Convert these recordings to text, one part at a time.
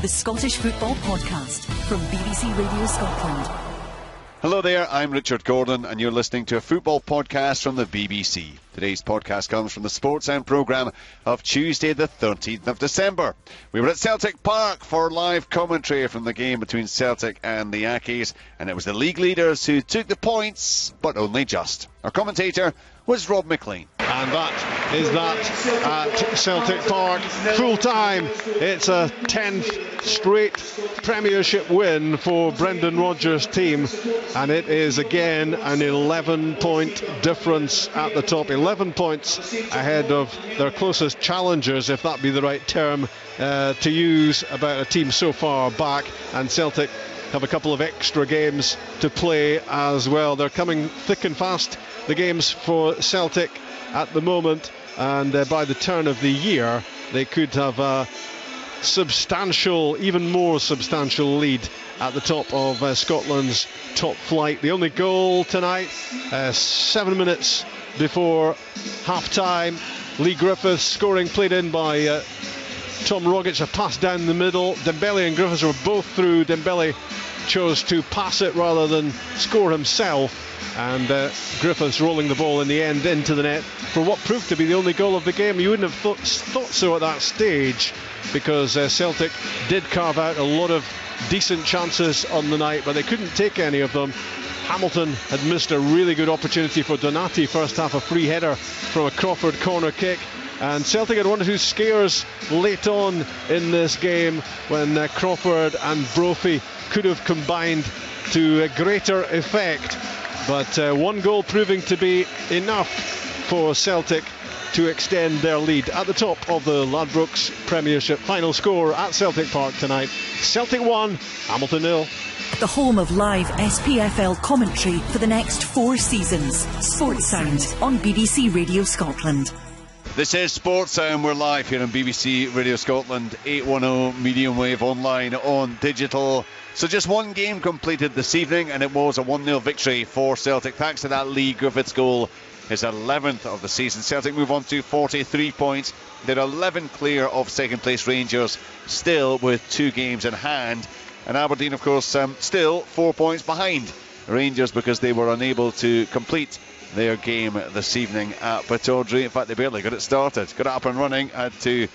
the Scottish Football Podcast from BBC Radio Scotland. Hello there, I'm Richard Gordon and you're listening to a football podcast from the BBC. Today's podcast comes from the Sportsound programme of Tuesday the 13th of December. We were at Celtic Park for live commentary from the game between Celtic and the Accies, and it was the league leaders who took the points, but only just. Our commentator was Rob McLean. And that is that at Celtic Park, full time. It's a 10th straight Premiership win for Brendan Rodgers' team, and it is again an 11-point difference at the top. 11 points ahead of their closest challengers, if that be the right term to use about a team so far back. And Celtic have a couple of extra games to play as well. They're coming thick and fast, the games for Celtic at the moment, and by the turn of the year they could have a substantial, even more substantial lead at the top of Scotland's top flight. The only goal tonight, 7 minutes before half-time, Lee Griffiths scoring, played in by Tom Rogic, a pass down the middle. Dembele and Griffiths were both through. Dembele chose to pass it rather than score himself, and Griffiths rolling the ball in the end into the net for what proved to be the only goal of the game. You wouldn't have thought so at that stage, because Celtic did carve out a lot of decent chances on the night, but they couldn't take any of them. Hamilton had missed a really good opportunity for Donati first half, a free header from a Crawford corner kick. And Celtic had one or two scares late on in this game when Crawford and Brophy could have combined to a greater effect. But one goal proving to be enough for Celtic to extend their lead at the top of the Ladbrokes Premiership. Final score at Celtic Park tonight: Celtic 1, Hamilton 0. The home of live SPFL commentary for the next 4 seasons. Sportsound on BBC Radio Scotland. This is Sportsound. We're live here on BBC Radio Scotland, 810 medium wave, online, on digital. So just one game completed this evening, and it was a 1-0 victory for Celtic thanks to that Lee Griffiths goal, his 11th of the season. Celtic move on to 43 points. They're 11 clear of second place Rangers, still with 2 games in hand. And Aberdeen, of course, still 4 points behind Rangers because they were unable to complete their game this evening at Pittodrie. In fact, they barely got it started. Got it up and running. Had to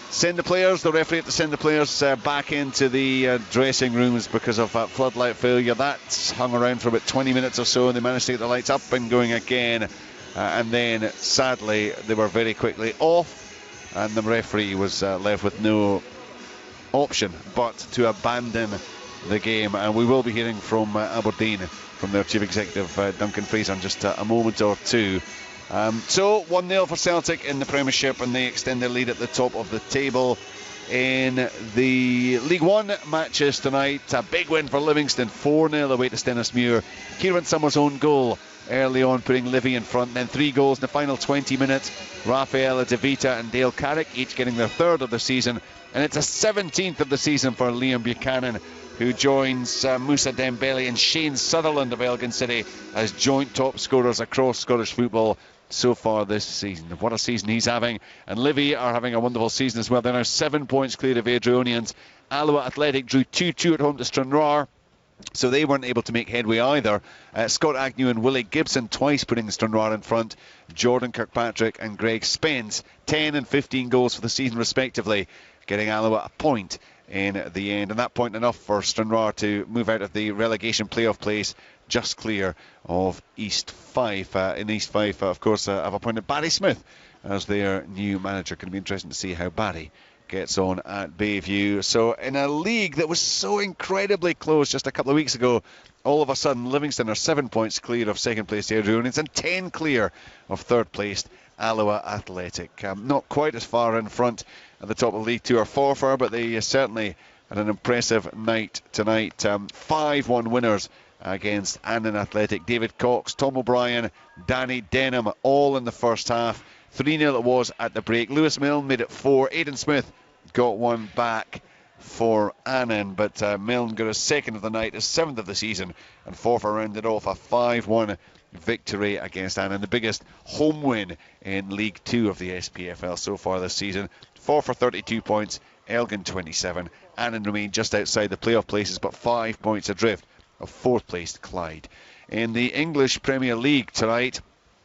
send the players, the referee had to send the players back into the dressing rooms because of floodlight failure. That hung around for about 20 minutes or so, and they managed to get the lights up and going again. And then, sadly, they were very quickly off, and the referee was left with no option but to abandon the game. And we will be hearing from Aberdeen, from their chief executive Duncan Fraser, in just a moment or two. So 1-0 for Celtic in the Premiership, and they extend their lead at the top of the table. In the League One matches tonight, a big win for Livingston, 4-0 away to Stenhousemuir. Kieran Summers' own goal early on, putting Livy in front. Then 3 goals in the final 20 minutes. Rafaela De Vita and Dale Carrick each getting their 3rd of the season, and it's a 17th of the season for Liam Buchanan, who joins Moussa Dembele and Shane Sutherland of Elgin City as joint top scorers across Scottish football so far this season. What a season he's having. And Livy are having a wonderful season as well. They're now 7 points clear of Adrionians. Alloa Athletic drew 2-2 at home to Stranraer, so they weren't able to make headway either. Scott Agnew and Willie Gibson twice putting Stranraer in front. Jordan Kirkpatrick and Greg Spence, 10 and 15 goals for the season respectively, getting Alloa a point in the end, and that point enough for Stranraer to move out of the relegation playoff place, just clear of East Fife. In East Fife, of course, have appointed Barry Smith as their new manager. Going to be interesting to see how Barry gets on at Bayview. So in a league that was so incredibly close just a couple of weeks ago, all of a sudden Livingston are 7 points clear of second place Airdrieonians and 10 clear of third placed Alloa Athletic. Not quite as far in front at the top of League Two or Forfar, but they certainly had an impressive night tonight. 5-1 winners against Annan Athletic. David Cox, Tom O'Brien, Danny Denham, all in the first half. 3-0 it was at the break. Lewis Milne made it 4. Aidan Smith got one back for Annan, but Milne got his 2nd of the night, his 7th of the season, and Forfar rounded off a 5-1 victory against Annan, the biggest home win in League 2 of the SPFL so far this season. Forfar 32 points, Elgin 27. Annan remain just outside the playoff places, but 5 points adrift of fourth placed Clyde. In the English Premier League tonight,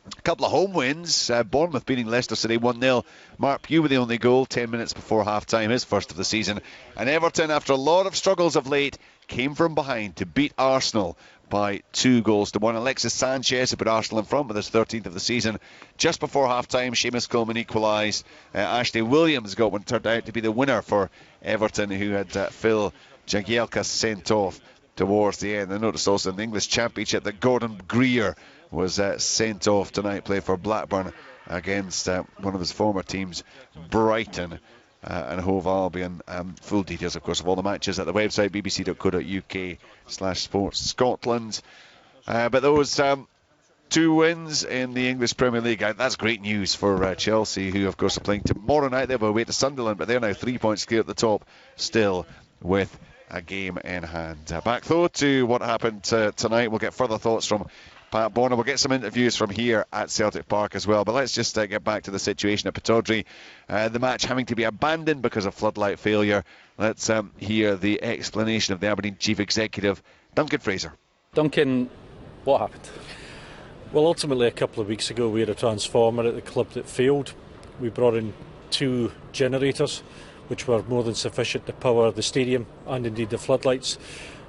a couple of home wins. Bournemouth beating Leicester City 1-0. Mark Pugh with the only goal 10 minutes before half-time, his first of the season. And Everton, after a lot of struggles of late, came from behind to beat Arsenal by 2-1. Alexis Sanchez, who put Arsenal in front with his 13th of the season. Just before half-time, Seamus Coleman equalised. Ashley Williams got one, turned out to be the winner for Everton, who had Phil Jagielka sent off towards the end. I noticed also in the English Championship that Gordon Greer was sent off tonight, played for Blackburn against one of his former teams, Brighton and Hove Albion. Full details, of course, of all the matches at the website bbc.co.uk/sports-scotland. But those 2 wins in the English Premier League, that's great news for Chelsea, who of course are playing tomorrow night. They'll away to Sunderland, but they're now 3 points clear at the top, still with a game in hand. Back though to what happened tonight. We'll get further thoughts from Pat Bonner. We'll get some interviews from here at Celtic Park as well. But let's just get back to the situation at Pittodrie. The match having to be abandoned because of floodlight failure. Let's hear the explanation of the Aberdeen Chief Executive, Duncan Fraser. Duncan, what happened? Well, ultimately, a couple of weeks ago, we had a transformer at the club that failed. We brought in 2 generators, which were more than sufficient to power the stadium and indeed the floodlights.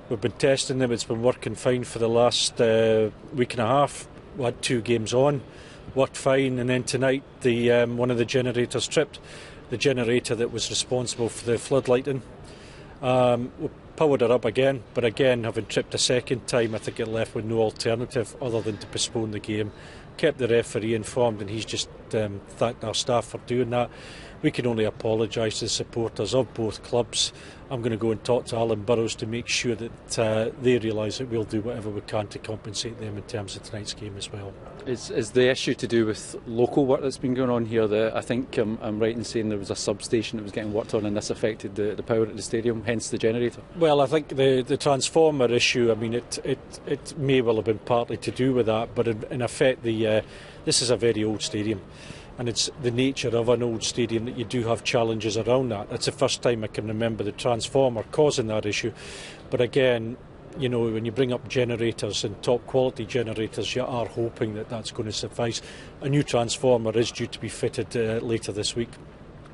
We've been testing them. It's been working fine for the last week and a half. We had 2 games on, worked fine, and then tonight one of the generators tripped. The generator that was responsible for the floodlighting. We powered her up again, but again, having tripped a second time, I think it left with no alternative other than to postpone the game. Kept the referee informed, and he's just thanked our staff for doing that. We can only apologise to the supporters of both clubs. I'm going to go and talk to Alan Burrows to make sure that they realise that we'll do whatever we can to compensate them in terms of tonight's game as well. Is the issue to do with local work that's been going on here? I think I'm right in saying there was a substation that was getting worked on, and this affected the power at the stadium, hence the generator. Well, I think the transformer issue, I mean, it may well have been partly to do with that, but in effect, this is a very old stadium. And it's the nature of an old stadium that you do have challenges around that. It's the first time I can remember the transformer causing that issue. But again, you know, when you bring up generators and top quality generators, you are hoping that that's going to suffice. A new transformer is due to be fitted later this week.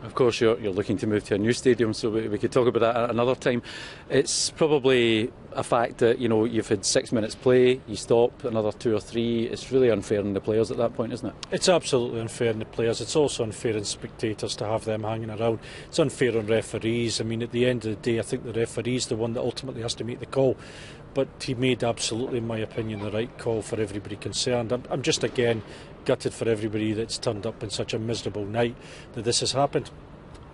Of course, you're looking to move to a new stadium, so we could talk about that at another time. It's probably a fact that, you know, you've had 6 minutes play, you stop another 2 or 3. It's really unfair on the players at that point, isn't it? It's absolutely unfair on the players. It's also unfair on spectators to have them hanging around. It's unfair on referees. I mean, at the end of the day, I think the referee's the one that ultimately has to make the call. But he made absolutely, in my opinion, the right call for everybody concerned. I'm just, again, gutted for everybody that's turned up in such a miserable night that this has happened.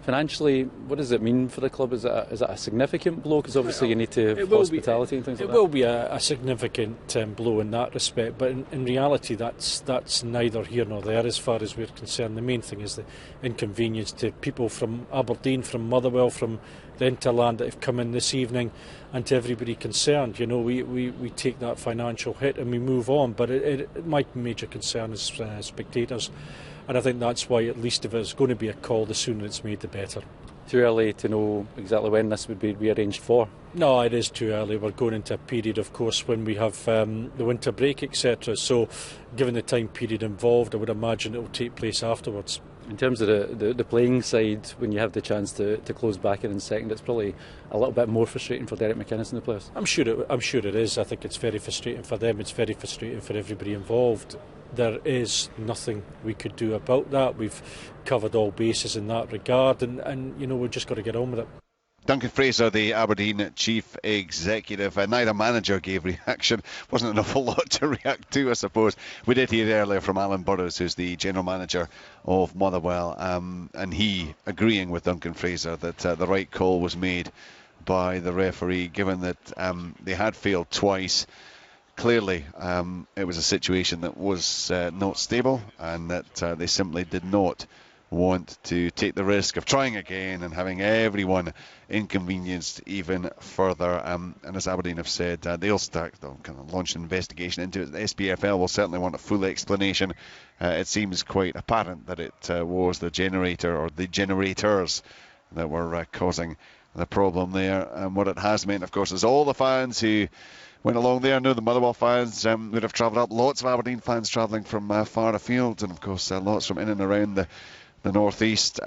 Financially, what does it mean for the club? Is that a significant blow? Because obviously you need to have hospitality and things like that. It will be a significant blow in that respect, but in reality that's neither here nor there as far as we're concerned. The main thing is the inconvenience to people from Aberdeen, from Motherwell, from the Interland that have come in this evening, and to everybody concerned. You know, we take that financial hit and we move on, but my major concern is spectators. And I think that's why, at least if it's going to be a call, the sooner it's made, the better. Too early to know exactly when this would be rearranged for? No, it is too early. We're going into a period, of course, when we have the winter break, etc. So, given the time period involved, I would imagine it will take place afterwards. In terms of the playing side, when you have the chance to close back in second, it's probably a little bit more frustrating for Derek McInnes and the players. I'm sure it is. I think it's very frustrating for them. It's very frustrating for everybody involved. There is nothing we could do about that. We've covered all bases in that regard, and you know, we've just got to get on with it. Duncan Fraser, the Aberdeen Chief Executive. Neither manager gave reaction. Wasn't an awful lot to react to, I suppose. We did hear earlier from Alan Burrows, who's the General Manager of Motherwell, and he agreeing with Duncan Fraser that the right call was made by the referee, given that they had failed twice. Clearly, it was a situation that was not stable, and that they simply did not want to take the risk of trying again and having everyone inconvenienced even further. And as Aberdeen have said, they'll kind of launch an investigation into it. The SPFL will certainly want a full explanation. It seems quite apparent that it was the generator or the generators that were causing the problem there. And what it has meant, of course, is all the fans who went along there. I know the Motherwell fans would have travelled up. Lots of Aberdeen fans travelling from far afield, and of course lots from in and around the northeast.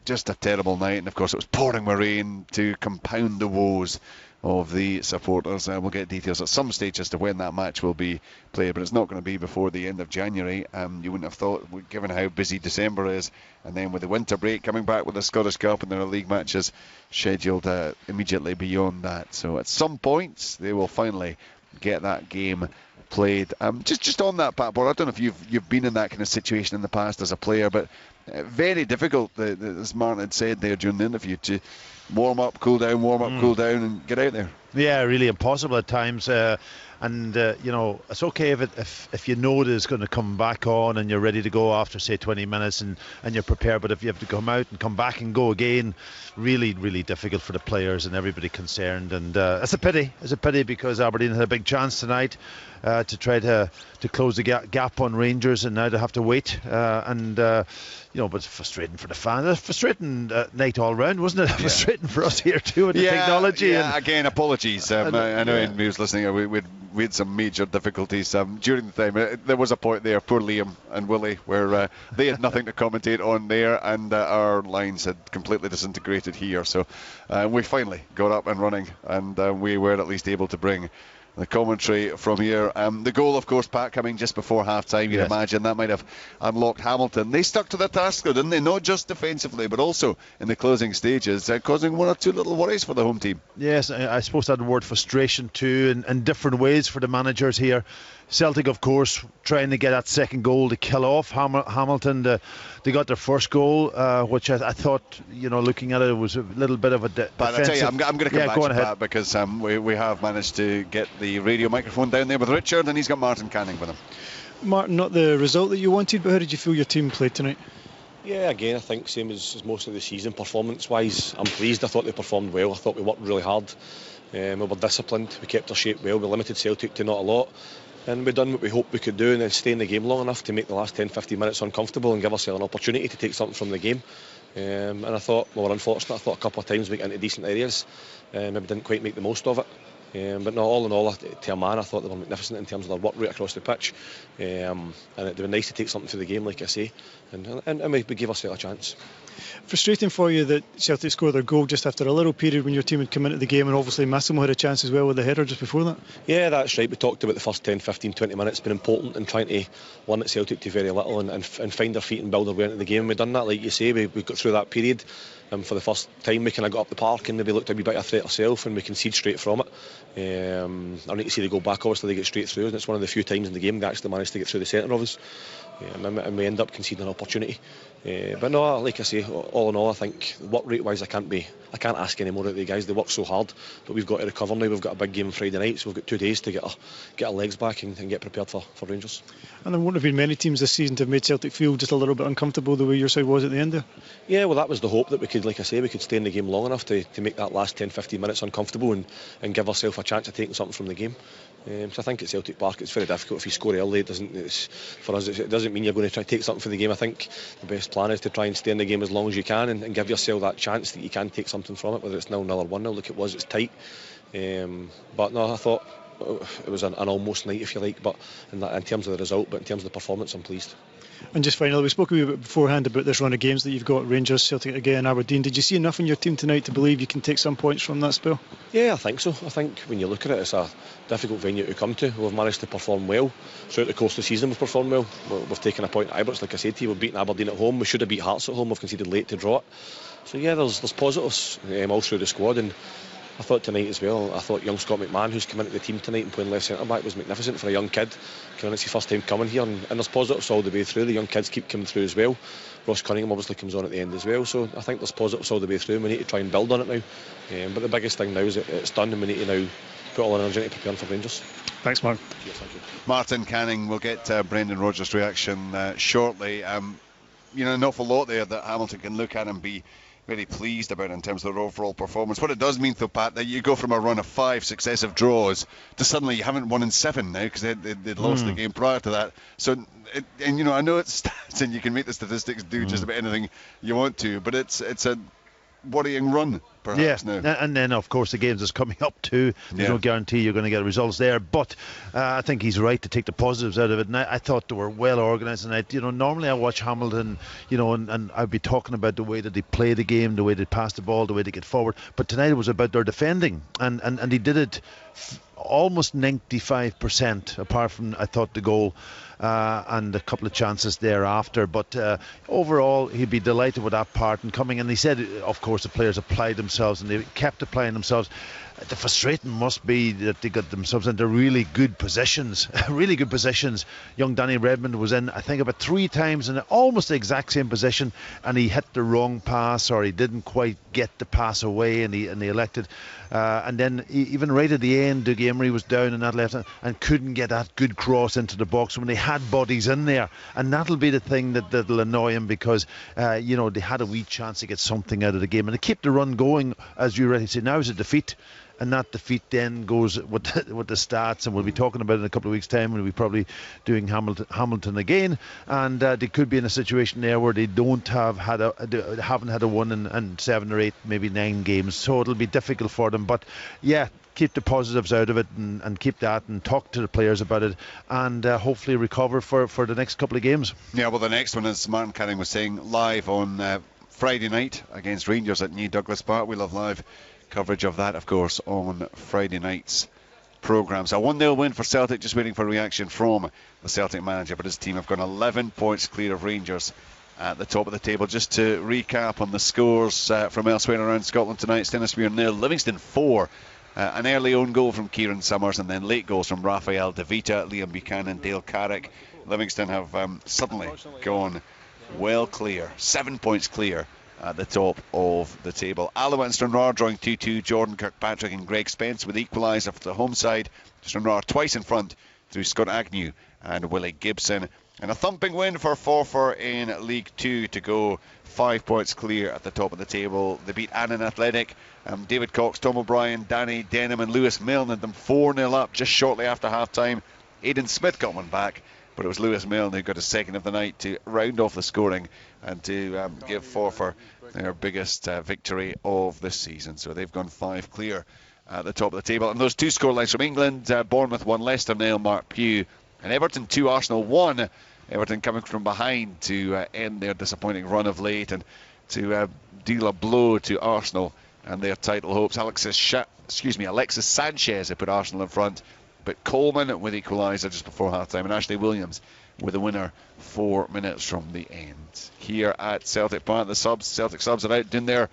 Just a terrible night, and of course it was pouring with rain to compound the woes of the supporters. We'll get details at some stage as to when that match will be played, but it's not going to be before the end of January. You wouldn't have thought, given how busy December is, and then with the winter break coming back with the Scottish Cup and their league matches scheduled immediately beyond that. So at some point they will finally get that game played. Just on that, Pat Board, I don't know if you've been in that kind of situation in the past as a player, but very difficult, as Martin had said there during the interview, to warm up, cool down, cool down, and get out there. Yeah, really impossible at times. It's okay if you know that it's going to come back on and you're ready to go after, say, 20 minutes and you're prepared. But if you have to come out and come back and go again, really, really difficult for the players and everybody concerned. And it's a pity. It's a pity because Aberdeen had a big chance tonight to try to close the gap on Rangers, and now they have to wait. But it's frustrating for the fans. It's a frustrating night all round, wasn't it? Yeah. Frustrating for us here too with the technology. Yeah, again, apologies. I know anybody who's listening, we had some major difficulties during the time. There was a point there, poor Liam and Willie, where they had nothing to commentate on there, and our lines had completely disintegrated here. So we finally got up and running, and we were at least able to bring the commentary from here. The goal, of course, Pat, coming just before half-time. You'd imagine that might have unlocked Hamilton. They stuck to their task, though, didn't they? Not just defensively, but also in the closing stages, causing one or two little worries for the home team. Yes, I suppose that word frustration too, in different ways for the managers here. Celtic, of course, trying to get that second goal to kill off Hamilton. They got their first goal, which I thought, looking at it, was a little bit of a defensive. But I tell you, I'm going to come back to that because we have managed to get the radio microphone down there with Richard, and he's got Martin Canning with him. Martin, not the result that you wanted, but how did you feel your team played tonight? Yeah, again, I think same as most of the season, performance-wise, I'm pleased. I thought they performed well. I thought we worked really hard. We were disciplined. We kept our shape well. We limited Celtic to not a lot. And we've done what we hoped we could do, and then stay in the game long enough to make the last 10-15 minutes uncomfortable and give ourselves an opportunity to take something from the game. And I thought we were unfortunate. I thought a couple of times we got into decent areas, maybe didn't quite make the most of it. But no, all in all, to a man, I thought they were magnificent in terms of their work rate across the pitch. And it would be nice to take something for the game, like I say, and we gave ourselves a chance. Frustrating for you that Celtic scored their goal just after a little period when your team had come into the game, and obviously Massimo had a chance as well with the header just before that. Yeah, that's right. We talked about the first 10, 15, 20 minutes being important and trying to limit Celtic to very little and find their feet and build our way into the game. We've done that, like you say. We got through that period. For the first time we kind of got up the park and maybe looked a wee bit of a threat ourselves, and we conceded straight from it. I need to see they go back, obviously they get straight through, and it's one of the few times in the game they actually managed to get through the centre of us, and we end up conceding an opportunity. But no, like I say, all in all, I think work rate wise I can't ask any more of the guys. They work so hard, but we've got to recover now. We've got a big game on Friday night, so we've got 2 days to get our legs back and get prepared for Rangers. And there won't have been many teams this season to have made Celtic feel just a little bit uncomfortable the way your side was at the end there. Yeah, well, that was the hope, that we could, like I say, we could stay in the game long enough to make that last 10-15 minutes uncomfortable and give ourselves a chance of taking something from the game. So I think at Celtic Park it's very difficult. If you score early, it doesn't mean you're going to try to take something from the game. I think the best plan is to try and stay in the game as long as you can and give yourself that chance that you can take something from it, whether it's 0-0 or 1-0 like it was. It's tight, but no, I thought it was an almost night, if you like, but in terms of the result, but in terms of the performance, I'm pleased. And just finally, we spoke a wee bit beforehand about this run of games that you've got, Rangers, Celtic again, Aberdeen. Did you see enough in your team tonight to believe you can take some points from that spell? Yeah, I think so. I think when you look at it, it's a difficult venue to come to. We've managed to perform well throughout the course of the season. We've performed well. We've taken a point at Ibrox, like I said to you. We've beaten Aberdeen at home. We should have beat Hearts at home. We've conceded late to draw it. So yeah, there's positives all through the squad, and I thought tonight as well, I thought young Scott McMahon, who's come into the team tonight and playing left centre back, was magnificent for a young kid. It's his first time coming here, and there's positives all the way through. The young kids keep coming through as well. Ross Cunningham obviously comes on at the end as well, so I think there's positives all the way through, and we need to try and build on it now. But the biggest thing now is it's done, and we need to now put all our energy into preparing for Rangers. Thanks, Mark. Cheers, thank you. Martin Canning will get Brendan Rodgers' reaction shortly. An awful lot there that Hamilton can look at and be very pleased about in terms of their overall performance. What it does mean, though, Pat, that you go from a run of 5 successive draws to suddenly you haven't won in 7 now, because they'd lost the game prior to that. So, I know it's stats and you can make the statistics do just about anything you want to, but it's a worrying run, perhaps, now. And then, of course, the games that's coming up too. There's no guarantee you're going to get results there. But I think he's right to take the positives out of it. And I thought they were well organised tonight. Normally I watch Hamilton, and I'd be talking about the way that they play the game, the way they pass the ball, the way they get forward. But tonight it was about their defending. And he did it almost 95%, apart from, I thought, the goal. And a couple of chances thereafter, but overall he'd be delighted with that part and coming. And he said, of course, the players applied themselves and they kept applying themselves. The frustrating must be that they got themselves into really good positions. Young Danny Redmond was in, I think, about 3 times in almost the exact same position, and he hit the wrong pass, or he didn't quite get the pass away, and he elected. And then even right at the end, Doug Emery was down in that left hand and couldn't get that good cross into the box when they had bodies in there. And that'll be the thing that'll annoy him, because they had a wee chance to get something out of the game, and to keep the run going, as you already said. Now is a defeat. And that defeat then goes with the stats, and we'll be talking about it in a couple of weeks' time. We'll be probably doing Hamilton again, and they could be in a situation there where they haven't had a win in 7 or 8, maybe 9 games. So it'll be difficult for them. But yeah, keep the positives out of it and keep that, and talk to the players about it, and hopefully recover for the next couple of games. Yeah, well, the next one, as Martin Canning was saying, live on Friday night against Rangers at New Douglas Park. We'll have live coverage of that, of course, on Friday night's programme. So a 1-0 win for Celtic, just waiting for a reaction from the Celtic manager, but his team have gone 11 points clear of Rangers at the top of the table. Just to recap on the scores from elsewhere around Scotland tonight: Stenhousemuir 0, Livingston 4, an early own goal from Kieran Summers, and then late goals from Raphael De Vita, Liam Buchanan, Dale Carrick. Livingston have suddenly gone well clear, 7 points clear at the top of the table. Alloa and Stranraer drawing 2-2. Jordan Kirkpatrick and Greg Spence with equaliser for the home side. Stranraer twice in front through Scott Agnew and Willie Gibson. And a thumping win for Forfar in League 2 to go 5 points clear at the top of the table. They beat Annan Athletic. David Cox, Tom O'Brien, Danny Denham and Lewis Milne had them 4-0 up just shortly after half-time. Aidan Smith got one back, but it was Lewis Milne who got his second of the night to round off the scoring and to give Forfar their biggest victory of this season. So they've gone 5 clear at the top of the table. And those 2 scorelines from England: Bournemouth 1, Leicester 0, Mark Pugh, and Everton 2, Arsenal 1. Everton coming from behind to end their disappointing run of late and to deal a blow to Arsenal and their title hopes. Alexis Sanchez had put Arsenal in front, but Coleman with equaliser just before half-time, and Ashley Williams with a winner 4 minutes from the end. Here at Celtic Park, the Celtic subs are out doing their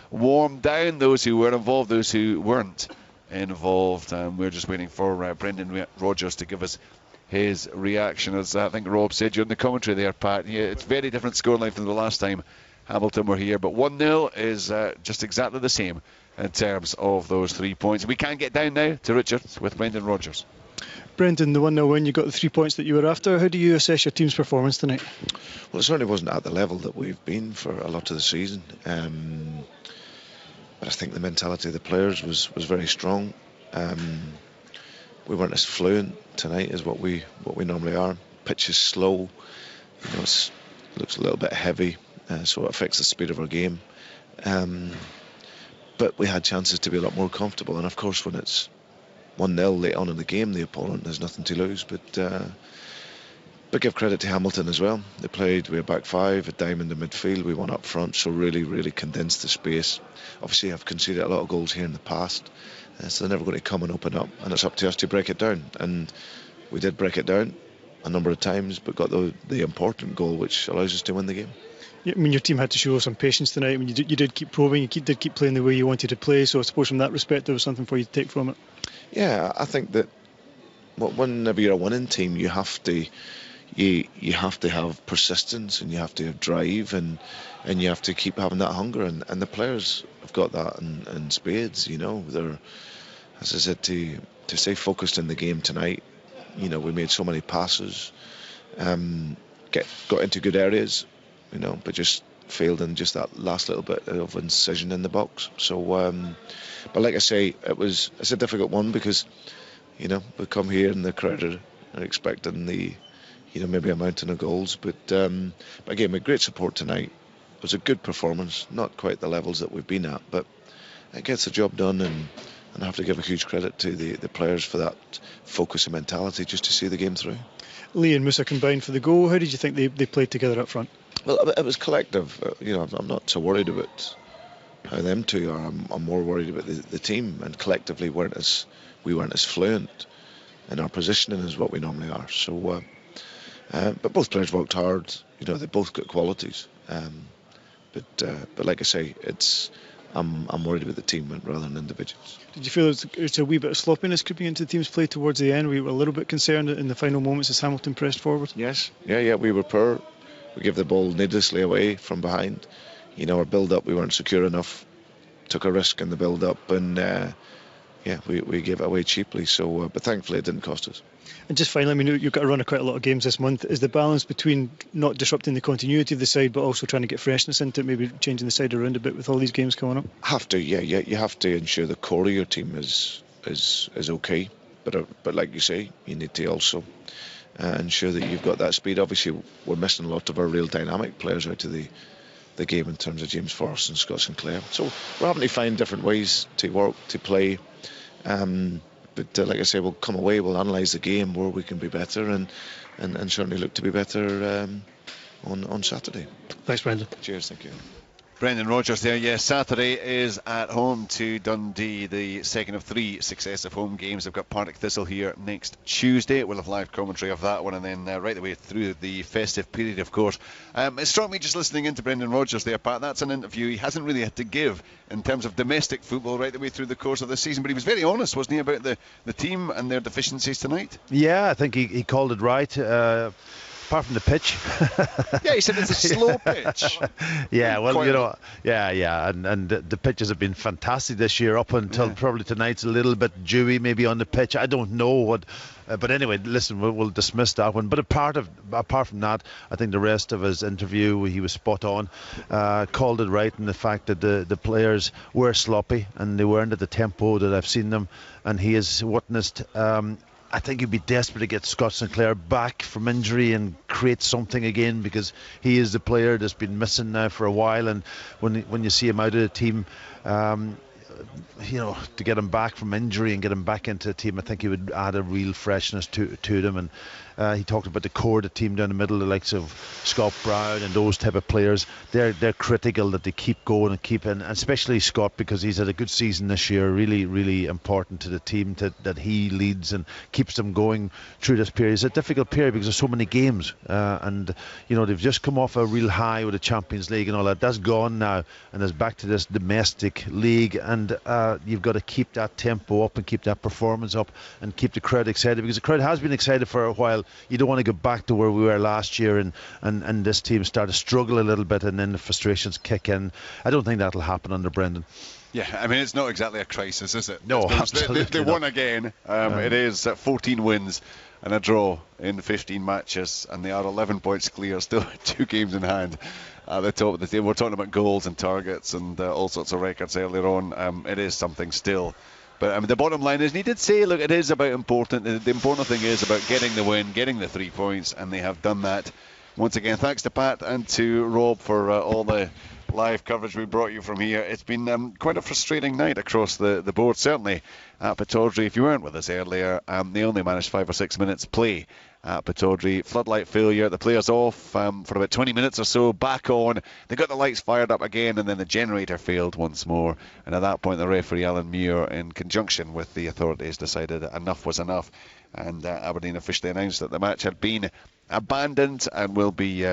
warm down, those who were involved, those who weren't involved. We're just waiting for Brendan Rodgers to give us his reaction. As I think Rob said during the commentary there, Pat, yeah, it's very different scoreline from the last time Hamilton were here, but 1-0 is just exactly the same in terms of those 3 points. We can get down now to Richards with Brendan Rodgers. Brendan, the 1-0 win, you got the 3 points that you were after. How do you assess your team's performance tonight? Well, it certainly wasn't at the level that we've been for a lot of the season. But I think the mentality of the players was very strong. We weren't as fluent tonight as what we normally are. Pitch is slow. It looks a little bit heavy, so it affects the speed of our game. But we had chances to be a lot more comfortable. And of course, when it's 1-0 late on in the game, the opponent has nothing to lose. But give credit to Hamilton as well. We had back 5, a diamond in midfield, we won up front, so really condensed the space. Obviously I've conceded a lot of goals here in the past, so they're never going to come and open up, and it's up to us to break it down. And we did break it down a number of times, but got the important goal which allows us to win the game. Yeah, I mean, your team had to show some patience tonight. I mean, you did keep probing, you did keep playing the way you wanted to play, so I suppose from that respect there was something for you to take from it. Yeah, I think that whenever you're a winning team, you have to have persistence, and you have to have drive, and you have to keep having that hunger, and the players have got that in spades. They're, as I said, to stay focused in the game tonight. We made so many passes, got into good areas, but just failed in just that last little bit of incision in the box. So but like I say, it's a difficult one, because we come here and the crowd are expecting maybe a mountain of goals, but again, with great support tonight, was a good performance, not quite the levels that we've been at, but it gets the job done, and I have to give a huge credit to the players for that focus and mentality just to see the game through. Lee and Musa combined for the goal. How did you think they played together up front? Well, it was collective. I'm not so worried about how them two are. I'm more worried about the team, and collectively we weren't as fluent in our positioning as what we normally are. So, but both players worked hard. They both got qualities. But like I say, I'm worried about the team rather than individuals. Did you feel it's a wee bit of sloppiness creeping into the team's play towards the end? We were a little bit concerned in the final moments as Hamilton pressed forward. Yes, yeah, we were poor. We gave the ball needlessly away from behind. Our build-up, we weren't secure enough. Took a risk in the build-up, and we gave it away cheaply. So, but thankfully, it didn't cost us. And just finally, you've got to run quite a lot of games this month. Is the balance between not disrupting the continuity of the side, but also trying to get freshness into it, maybe changing the side around a bit with all these games coming up? Have to, yeah. You have to ensure the core of your team is okay. But like you say, you need to also ensure that you've got that speed. Obviously, we're missing a lot of our real dynamic players out of the game in terms of James Forrest and Scott Sinclair. So we're having to find different ways to work, to play. But like I say, we'll come away, we'll analyse the game where we can be better, and certainly look to be better on Saturday. Thanks, Brendan. Cheers, thank you. Brendan Rodgers there. Yes, Saturday is at home to Dundee, the second of 3 successive home games. They've got Partick Thistle here next Tuesday. We'll have live commentary of that one, and then right the way through the festive period, of course. It struck me just listening into Brendan Rodgers there, Pat. That's an interview he hasn't really had to give in terms of domestic football right the way through the course of the season, but he was very honest, wasn't he, about the team and their deficiencies tonight? Yeah, I think he called it right. Apart from the pitch. Yeah, he said it's a slow pitch. Yeah, well, and the pitches have been fantastic this year up until probably tonight's a little bit dewy maybe on the pitch. I don't know what, but anyway, listen, we'll dismiss that one. But apart from that, I think the rest of his interview, he was spot on. Called it right in the fact that the players were sloppy and they weren't at the tempo that I've seen them, and he has witnessed. I think he'd be desperate to get Scott Sinclair back from injury and create something again, because he is the player that's been missing now for a while. And when you see him out of the team, to get him back from injury and get him back into the team, I think he would add a real freshness to them. And he talked about the core of the team down the middle, the likes of Scott Brown and those type of players. They're critical that they keep going and keep in, and especially Scott, because he's had a good season this year. Really, really important to the team that he leads and keeps them going through this period. It's a difficult period because there's so many games, and they've just come off a real high with the Champions League and all that. That's gone now, and it's back to this domestic league, and you've got to keep that tempo up and keep that performance up and keep the crowd excited, because the crowd has been excited for a while. You don't want to go back to where we were last year and this team start to struggle a little bit and then the frustrations kick in. I don't think that'll happen under Brendan. Yeah, I mean, it's not exactly a crisis, is it? No, absolutely They won again. It is 14 wins and a draw in 15 matches, and they are 11 points clear, still 2 games in hand at the top of the table. We're talking about goals and targets and all sorts of records earlier on. It is something still. But the bottom line is, and he did say, look, it is about important. The important thing is about getting the win, getting the 3 points, and they have done that. Once again, thanks to Pat and to Rob for all the live coverage we brought you from here. It's been quite a frustrating night across the board, certainly at Pittodrie. If you weren't with us earlier, they only managed 5 or 6 minutes play at Pittodrie. Floodlight failure, the players off for about 20 minutes or so, back on. They got the lights fired up again, and then the generator failed once more. And at that point, the referee, Alan Muir, in conjunction with the authorities, decided enough was enough. And Aberdeen officially announced that the match had been abandoned and will be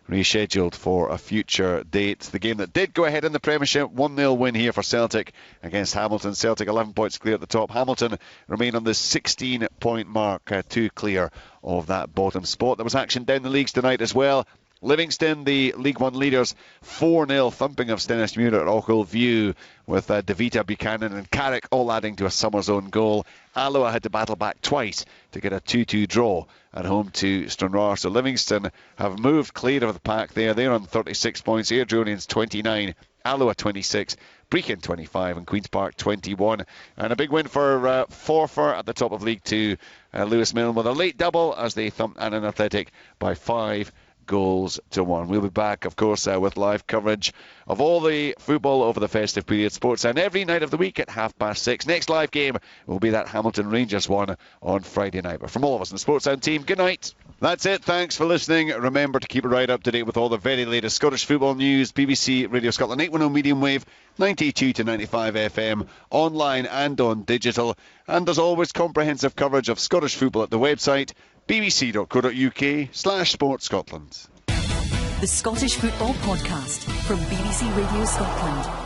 rescheduled for a future date. The game that did go ahead in the Premiership, 1-0 win here for Celtic against Hamilton. Celtic 11 points clear at the top. Hamilton remain on the 16-point mark, 2 clear of that bottom spot. There was action down the leagues tonight as well. Livingston, the League One leaders, 4-0 thumping of Stennismuir at Ochil View, with Davita, Buchanan and Carrick all adding to a Summers own goal. Alloa had to battle back twice to get a 2-2 draw at home to Stranraer. So Livingston have moved clear of the pack there. They're on 36 points. Airdronians 29, Alloa 26, Brechin 25 and Queen's Park 21. And a big win for Forfar at the top of League 2. Lewis Milne with a late double as they thumped Annan Athletic by 5 goals-1. We'll be back, of course, with live coverage of all the football over the festive period. Sportsound every night of the week at 6:30. Next live game will be that Hamilton Rangers one on Friday night. But from all of us in the Sportsound team, good night. That's it. Thanks for listening. Remember to keep it right up to date with all the very latest Scottish football news. BBC Radio Scotland 810 medium wave, 92 to 95 FM, online and on digital. And as always, comprehensive coverage of Scottish football at the website bbc.co.uk/sportscotland. The Scottish Football Podcast from BBC Radio Scotland.